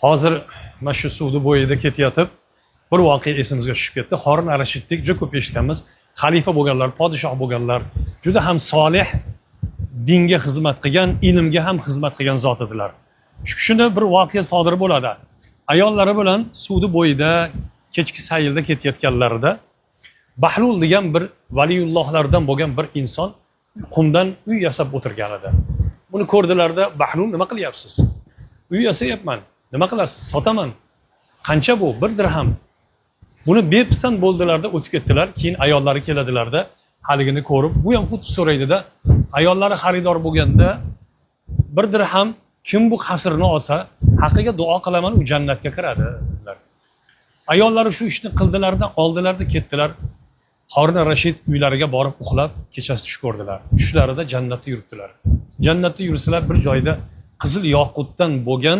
Hozir mana shu suvni bo'yida ketayotib bir voqea esimizga tushib ketdi. Harun ar-Rashiddek juda ko'p eshitganmiz. Xalifa bo'lganlar, podshoh bo'lganlar, juda ham solih, dinga xizmat qilgan, ilmga ham xizmat qilgan zot edilar. Shunda bir voqea sodir bo'ladi. Ayollari bilan suvni bo'yida kechki sayrda ketayotganlarida Bahlul degan bir valiyullohlardan bo'lgan bir inson qumdan uy yasab o'tirgan edi. Buni ko'rdilarda, Bahlul nima qilyapsiz? Uy yasayapman. Nima qilasiz? Sotaman. Qancha bu? 1 dirham. Buni bepisand bo'ldilarda o'tib ketdilar. Keyin ayollari keladilarda, haligini ko'rib, bu ham xuddi so'raydida, ayollari xaridor bo'lganda 1 dirham kim bu qasrni olsa, haqiga duo qilaman, u jannatga kiradi dedilar. Ayollari shu ishni qildilarda, oldilarda ketdilar. Harun ar-Rashid uylariga borib uxlab, kechasi tush ko'rdilar. Tushlarida jannatda yuribdilar. Jannatda yursalar bir joyda qizil yoqutdan bo'lgan